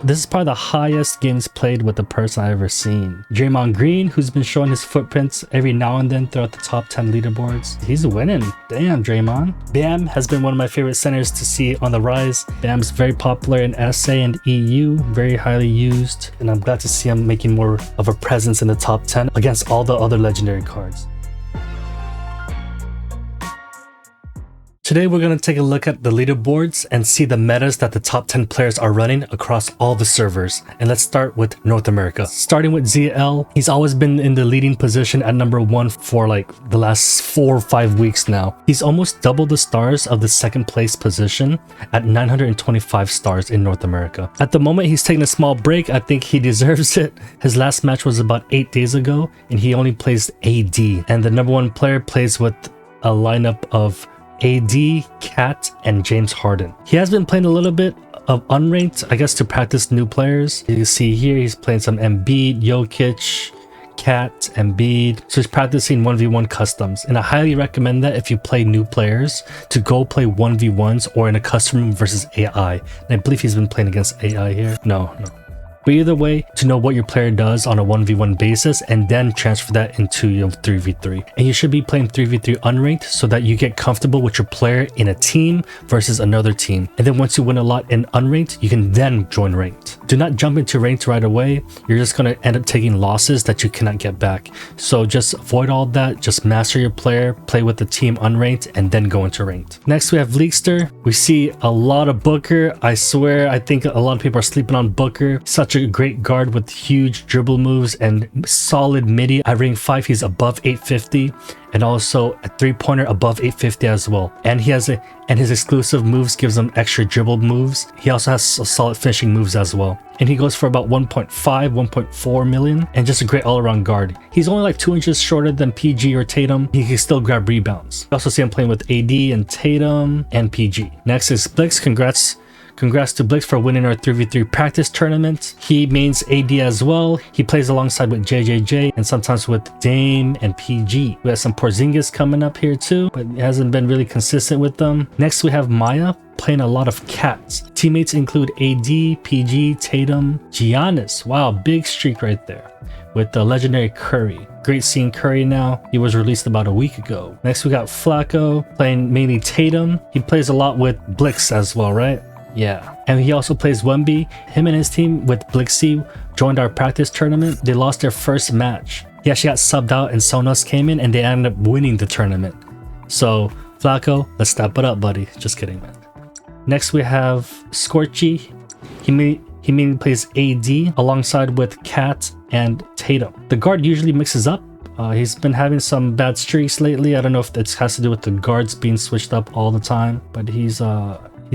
This is probably the highest games played with a person I've ever seen. Draymond Green, who's been showing his footprints every now and then throughout the top 10 leaderboards. He's winning. Damn, Draymond. Bam has been one of my favorite centers to see on the rise. Bam's very popular in SA and EU, very highly used, and I'm glad to see him making more of a presence in the top 10 against all the other legendary cards. Today we're going to take a look at the leaderboards and see the metas that the top 10 players are running across all the servers. And let's start with North America. Starting with ZL, he's always been in the leading position at number 1 for like the last 4 or 5 weeks now. He's almost double the stars of the second place position at 925 stars in North America. At the moment he's taking a small break. I think he deserves it. His last match was about 8 days ago and he only plays AD. And the number 1 player plays with a lineup of AD, Cat, and James Harden. He has been playing a little bit of unranked, I guess, to practice new players. You can see here he's playing some Embiid, Jokic, Cat, Embiid. So he's practicing 1v1 customs. And I highly recommend that if you play new players to go play 1v1s or in a custom room versus AI. And I believe he's been playing against AI here. No. But either way, to know what your player does on a 1v1 basis and then transfer that into your 3v3. And you should be playing 3v3 unranked so that you get comfortable with your player in a team versus another team. And then once you win a lot in unranked, you can then join ranked. Do not jump into ranked right away. You're just going to end up taking losses that you cannot get back. So just avoid all that. Just master your player, play with the team unranked, and then go into ranked. Next, we have Leakster. We see a lot of Booker. I swear, I think a lot of people are sleeping on Booker. Such a great guard with huge dribble moves and solid midi. At rank 5, he's above 850 and also a 3-pointer above 850 as well. And his exclusive moves gives him extra dribble moves. He also has solid finishing moves as well. And he goes for about 1.5, 1.4 million and just a great all-around guard. He's only like 2 inches shorter than PG or Tatum. He can still grab rebounds. You also see him playing with AD and Tatum and PG. Next is Blix. Congrats to Blix for winning our 3v3 practice tournament. He mains AD as well. He plays alongside with JJJ and sometimes with Dame and PG. We have some Porzingis coming up here too, but he hasn't been really consistent with them. Next we have Maya playing a lot of Cats. Teammates include AD, PG, Tatum, Giannis. Wow, big streak right there. With the legendary Curry. Great seeing Curry now. He was released about a week ago. Next we got Flacco playing mainly Tatum. He plays a lot with Blix as well, right? Yeah, and he also plays Wemby. Him and his team with Blixie joined our practice tournament. They lost their first match. He actually got subbed out and Sonos came in and they ended up winning the tournament. So Flacco, let's step it up, buddy. Just kidding, man. Next we have Scorchy. He mainly plays AD alongside with Cat and Tatum. The guard usually mixes up. He's been having some bad streaks lately. I don't know if it has to do with the guards being switched up all the time, but he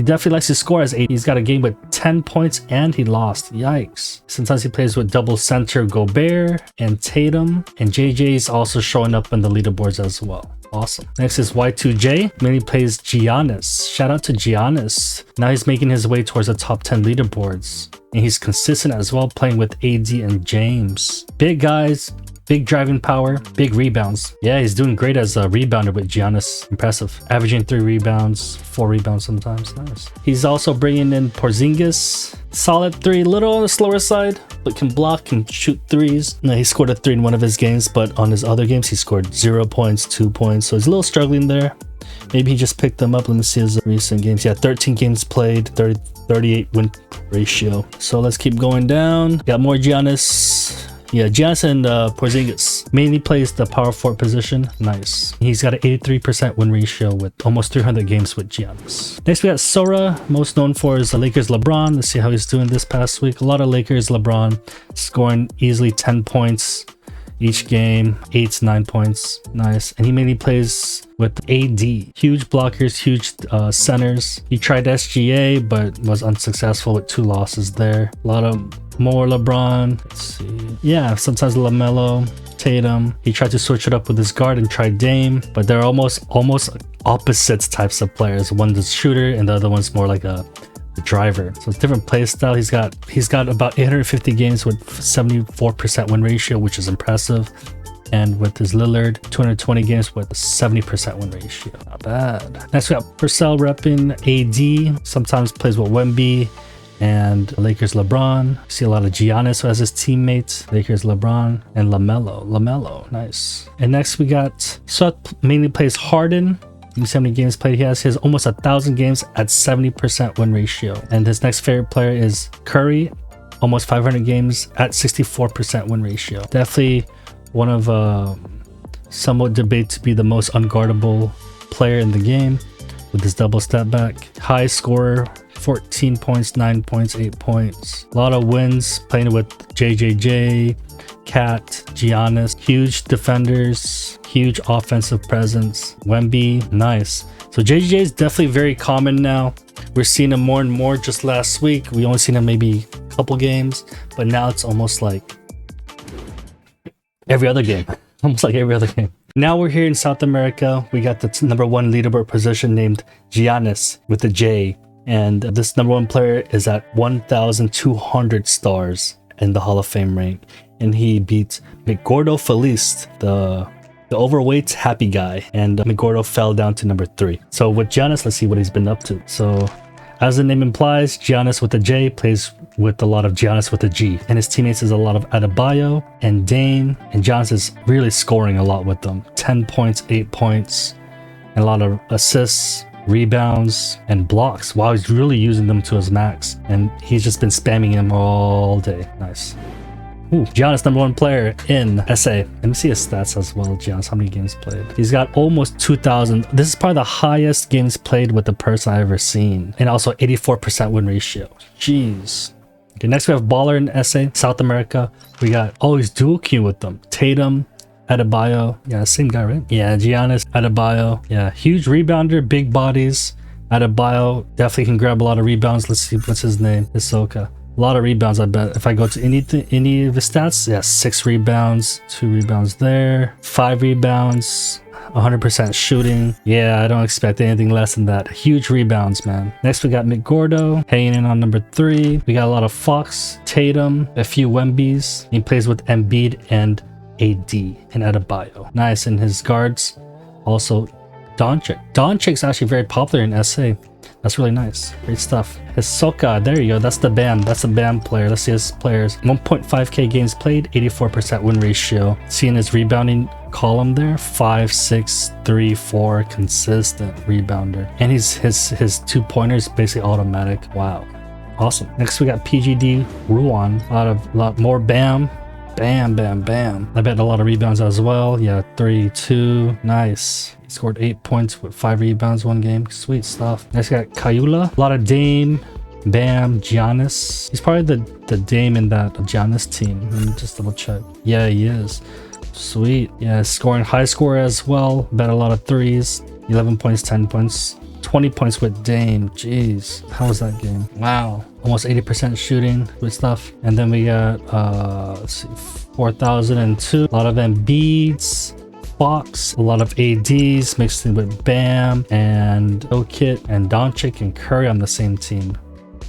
definitely likes to score as 8. He's got a game with 10 points and he lost. Yikes. Sometimes he plays with double center Gobert and Tatum. And JJ is also showing up in the leaderboards as well. Awesome. Next is Y2J. Mainly plays Giannis. Shout out to Giannis. Now he's making his way towards the top 10 leaderboards. And he's consistent as well, playing with AD and James. Big guys. Big driving power, big rebounds. Yeah, he's doing great as a rebounder with Giannis. Impressive. Averaging 3 rebounds, 4 rebounds sometimes. Nice. He's also bringing in Porzingis. Solid 3, little on the slower side, but can block and shoot 3s. Now, he scored a 3 in one of his games, but on his other games, he scored 0 points, 2 points. So he's a little struggling there. Maybe he just picked them up. Let me see his recent games. Yeah, 13 games played, 38 win ratio. So let's keep going down. Got more Giannis. Yeah, Giannis and Porzingis mainly plays the power forward position. Nice. He's got an 83% win ratio with almost 300 games with Giannis. Next, we got Sora, most known for his Lakers LeBron. Let's see how he's doing this past week. A lot of Lakers LeBron scoring easily 10 points each game, 8 to 9 points. Nice. And he mainly plays with AD. Huge blockers, huge centers. He tried SGA, but was unsuccessful with 2 losses there. A lot of more LeBron. Let's see. Yeah, sometimes LaMelo, Tatum. He tried to switch it up with his guard and tried Dame, but they're almost opposites types of players. One's a shooter and the other one's more like a driver. So it's different play style. He's got about 850 games with 74% win ratio, which is impressive. And with his Lillard, 220 games with a 70% win ratio. Not bad. Next we got Purcell repping AD. Sometimes plays with Wemby And Lakers LeBron. See a lot of Giannis as his teammates. Lakers LeBron and LaMelo. Nice. And next we got Sut mainly plays Harden. You see how many games played he has. He has almost 1,000 games at 70% win ratio. And his next favorite player is Curry. Almost 500 games at 64% win ratio. Definitely one of somewhat debated to be the most unguardable player in the game with his double step back. High scorer, 14 points, 9 points, 8 points. A lot of wins playing with JJJ, Cat, Giannis. Huge defenders, huge offensive presence. Wemby, nice. So JJJ is definitely very common now. We're seeing him more and more. Just last week, we only seen him maybe a couple games, but now it's almost like every other game. Almost like every other game. Now we're here in South America. We got the #1 leaderboard position named Giannis with a J. And this #1 player is at 1,200 stars in the Hall of Fame rank. And he beats McGordo Felice, the overweight happy guy. And McGordo fell down to #3. So with Giannis, let's see what he's been up to. So as the name implies, Giannis with a J plays with a lot of Giannis with a G. And his teammates is a lot of Adebayo and Dame. And Giannis is really scoring a lot with them. 10 points, 8 points, and a lot of assists, rebounds, and blocks. Wow, he's really using them to his max. And he's just been spamming him all day. Nice. Ooh, Giannis #1 player in SA. Let me see his stats as well. Giannis, how many games played? He's got almost 2,000. This is probably the highest games played with a person I've ever seen. And also 84% win ratio. Jeez. Okay, next we have Baller in SA, South America. We got, oh, he's dual queue with them. Tatum, Adebayo. Yeah, same guy, right? Yeah, Giannis, Adebayo. Yeah, huge rebounder, big bodies. Adebayo definitely can grab a lot of rebounds. Let's see, what's his name? Hisoka. A lot of rebounds, I bet. If I go to any of the stats, yeah, 6 rebounds, 2 rebounds there, 5 rebounds, 100% shooting. Yeah, I don't expect anything less than that. Huge rebounds, man. Next, we got McGordo hanging in on #3. We got a lot of Fox, Tatum, a few Wembys. He plays with Embiid and AD and Adebayo. Nice. And his guards, also Doncic. Doncic's actually very popular in SA. That's really nice. Great stuff. Hisoka, there you go. That's the BAM. That's the BAM player. Let's see his players. 1.5k games played, 84% win ratio. Seeing his rebounding column there, 5, 6, 3, 4, consistent rebounder. And his 2-pointers basically automatic. Wow. Awesome. Next we got PGD Ruan. A lot more BAM. Bam, bam, bam. I bet a lot of rebounds as well. Yeah, 3, 2. Nice. He scored 8 points with 5 rebounds 1 game. Sweet stuff. Next, we got Kayula. A lot of Dame, Bam, Giannis. He's probably the Dame in that Giannis team. Let me just double check. Yeah, he is. Sweet. Yeah, scoring high score as well. Bet a lot of 3s. 11 points, 10 points. 20 points with Dame. Jeez. How was that game? Wow. Almost 80% shooting with stuff. And then we got, let's see, 4,002. A lot of Embiids, Fox, a lot of ADs mixed in with Bam and Jokic and Doncic and Curry on the same team.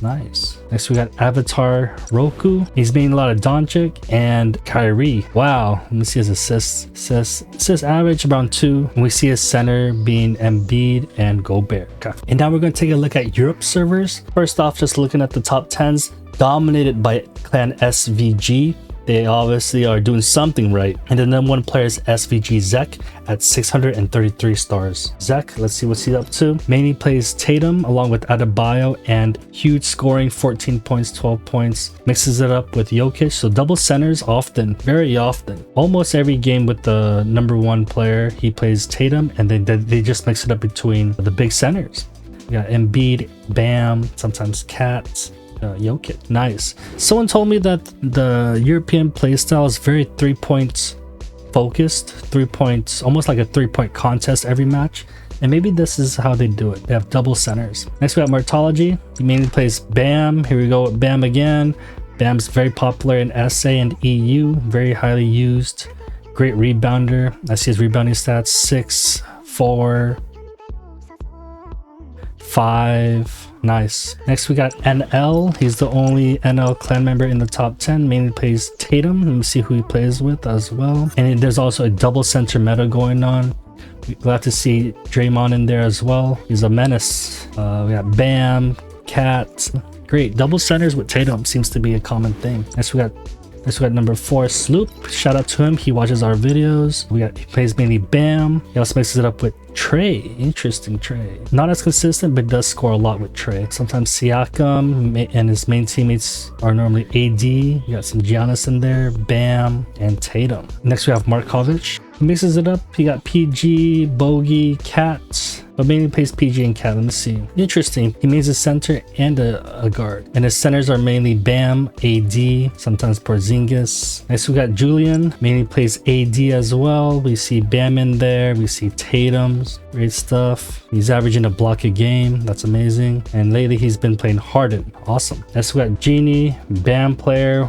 Nice. Next we got Avatar Roku. He's being a lot of Doncic and Kyrie. Wow. Let me see his assists. Assists average around 2. And we see his center being Embiid and Gobert. Okay. And now we're going to take a look at Europe servers. First off, just looking at the top 10s, dominated by clan SVG. They obviously are doing something right. And the #1 player is SVG Zek at 633 stars. Zek, let's see what's he up to. Mainly plays Tatum along with Adebayo and huge scoring, 14 points, 12 points. Mixes it up with Jokic, so double centers often, very often. Almost every game with the #1 player, he plays Tatum and then they just mix it up between the big centers. We got Embiid, Bam, sometimes Cat. Jokic. Nice. Someone told me that the European playstyle is very 3-point focused, 3 points, almost like a 3-point contest every match. And maybe this is how they do it. They have double centers. Next we have Martology. He mainly plays Bam. Here we go with Bam again. Bam's very popular in SA and EU. Very highly used. Great rebounder. I see his rebounding stats. 6, 4, 5. Nice. Next we got NL. He's the only NL clan member in the top 10. Mainly plays Tatum. Let me see who he plays with as well. And there's also a double center meta going on. We're glad to see Draymond in there as well. He's a menace. We got Bam, Cat, Great. Double centers with Tatum seems to be a common thing. Next we got number 4, Sloop. Shout out to him. He watches our videos. He plays mainly Bam. He also mixes it up with Trey. Interesting Trey. Not as consistent, but does score a lot with Trey. Sometimes Siakam and his main teammates are normally AD. You got some Giannis in there, Bam, and Tatum. Next we have Markovic. He mixes it up. He got PG, Bogey, Cat, but mainly plays PG and Cat. Let me see. Interesting. He makes a center and a guard. And his centers are mainly Bam, AD, sometimes Porzingis. Next we got Julian. Mainly plays AD as well. We see Bam in there. We see Tatum. Great stuff. He's averaging a block a game. That's amazing. And lately he's been playing Harden. Awesome. Next we got Genie, Bam player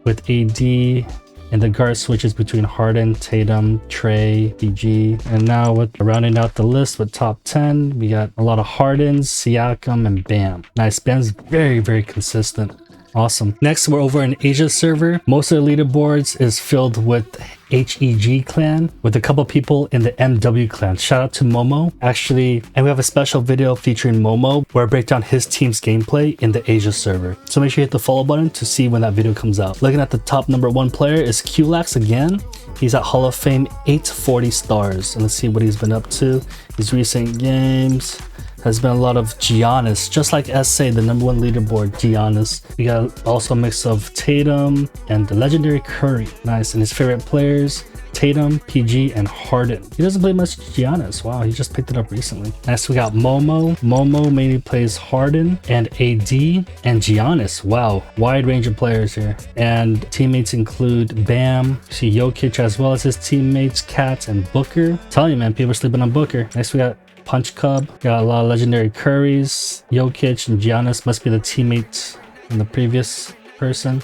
with AD. And the guard switches between Harden, Tatum, Trey, PG. And now with rounding out the list with top 10, we got a lot of Hardens, Siakam, and Bam. Nice. Bam's very, very consistent. Awesome. Next, we're over in Asia server. Most of the leaderboards is filled with HEG clan with a couple people in the MW clan. Shout out to Momo. Actually, and we have a special video featuring Momo where I break down his team's gameplay in the Asia server. So make sure you hit the follow button to see when that video comes out. Looking at the top number 1 player is Qlax again. He's at Hall of Fame 840 stars. And let's see what he's been up to. His recent games has been a lot of Giannis, just like SA, the number 1 leaderboard, Giannis. We got also a mix of Tatum and the legendary Curry. Nice. And his favorite players, Tatum, PG, and Harden. He doesn't play much Giannis. Wow, he just picked it up recently. Next, we got Momo. Momo mainly plays Harden and AD and Giannis. Wow, wide range of players here. And teammates include Bam, see Jokic as well as his teammates, Kat and Booker. Tell you, man, people are sleeping on Booker. Next, we got Punch Cub. Got a lot of legendary Currys. Jokic and Giannis must be the teammates in the previous person.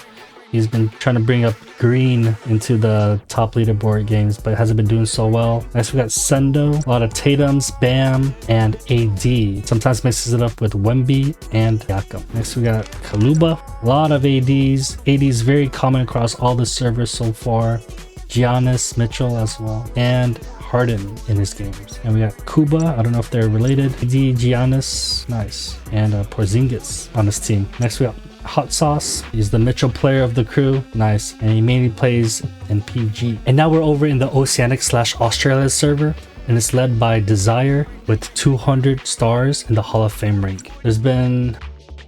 He's been trying to bring up Green into the top leaderboard games, but hasn't been doing so well. Next, we got Sendo. A lot of Tatums, Bam, and AD. Sometimes mixes it up with Wemby and Siakam. Next, we got Kaluba. A lot of ADs. ADs very common across all the servers so far. Giannis, Mitchell as well. And Harden in his games. And we got Kuba. I don't know if they're related. AD, Giannis. Nice. And Porzingis on his team. Next, we got Hot Sauce. He's the Mitchell player of the crew. Nice. And he mainly plays in PG. And now we're over in the Oceanic/Australia server. And it's led by Desire with 200 stars in the Hall of Fame rank. There's been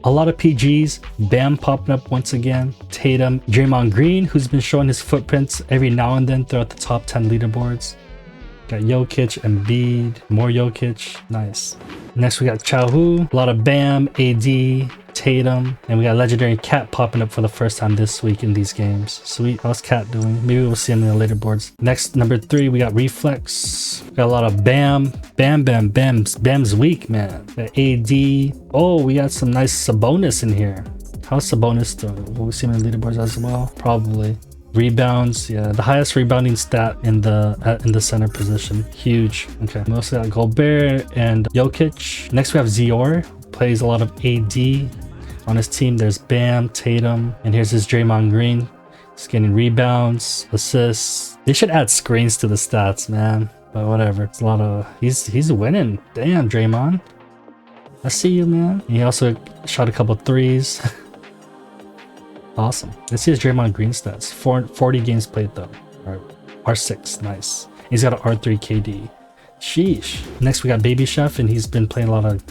a lot of PGs. Bam popping up once again. Tatum. Draymond Green, who's been showing his footprints every now and then throughout the top 10 leaderboards. Got Jokic, Embiid, more Jokic. Nice. Next, we got Chauhu. A lot of Bam, AD, Tatum. And we got legendary Cat popping up for the first time this week in these games. Sweet. How's Cat doing? Maybe we'll see him in the leaderboards. Next, number 3, we got Reflex. Got a lot of Bam. Bam's weak, man. Got AD. Oh, we got some nice Sabonis in here. How's Sabonis doing? Will we see him in the leaderboards as well? Probably. Rebounds, yeah, the highest rebounding stat in the center position. Huge. Okay, mostly got Gobert and Jokic. Next we have Zior, plays a lot of AD on his team. There's Bam, Tatum, and here's his Draymond Green. He's getting rebounds, assists. They should add screens to the stats, man. But whatever. It's a lot of he's winning. Damn, Draymond. I see you, man. And he also shot a couple threes. Awesome. Let's see his Draymond Green stats. 40 games played though. Alright. R6. Nice. He's got an R3 KD. Sheesh. Next we got Baby Chef, and he's been playing a lot of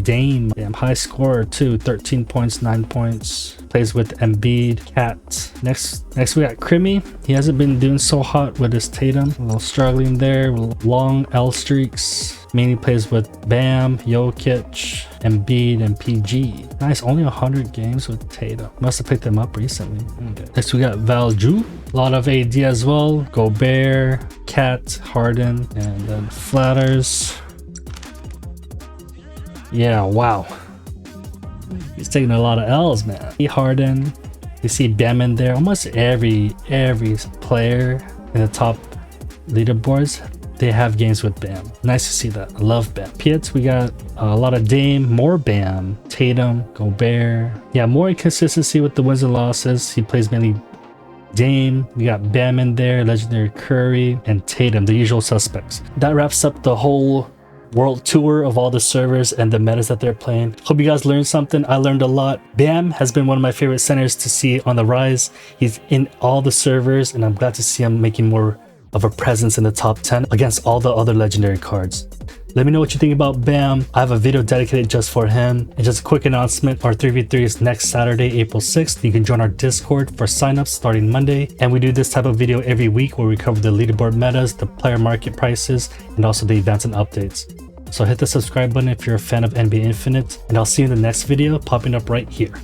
Dame. Damn, high scorer too. 13 points, 9 points. Plays with Embiid, Cat. Next we got Crimmy. He hasn't been doing so hot with his Tatum. A little struggling there. Long L streaks. Mainly plays with Bam, Jokic, Embiid, and PG. Nice, only 100 games with Tatum. Must have picked them up recently. Okay. Next we got Valju. A lot of AD as well. Gobert, Cat, Harden, and then Flatters. Yeah, wow. He's taking a lot of L's, man. Harden. You see Bam in there. Almost every player in the top leaderboards, they have games with Bam. Nice to see that. I love Bam. Piets, we got a lot of Dame, more Bam, Tatum, Gobert. Yeah, more inconsistency with the wins and losses. He plays mainly Dame. We got Bam in there, legendary Curry, and Tatum, the usual suspects. That wraps up the whole world tour of all the servers and the metas that they're playing. Hope you guys learned something. I learned a lot. Bam has been one of my favorite centers to see on the rise. He's in all the servers, and I'm glad to see him making more of a presence in the top 10 against all the other legendary cards. Let me know what you think about Bam. I have a video dedicated just for him. And just a quick announcement, our 3v3 is next Saturday, April 6th. You can join our Discord for signups starting Monday. And we do this type of video every week where we cover the leaderboard metas, the player market prices, and also the events and updates. So hit the subscribe button if you're a fan of NBA Infinite, and I'll see you in the next video popping up right here.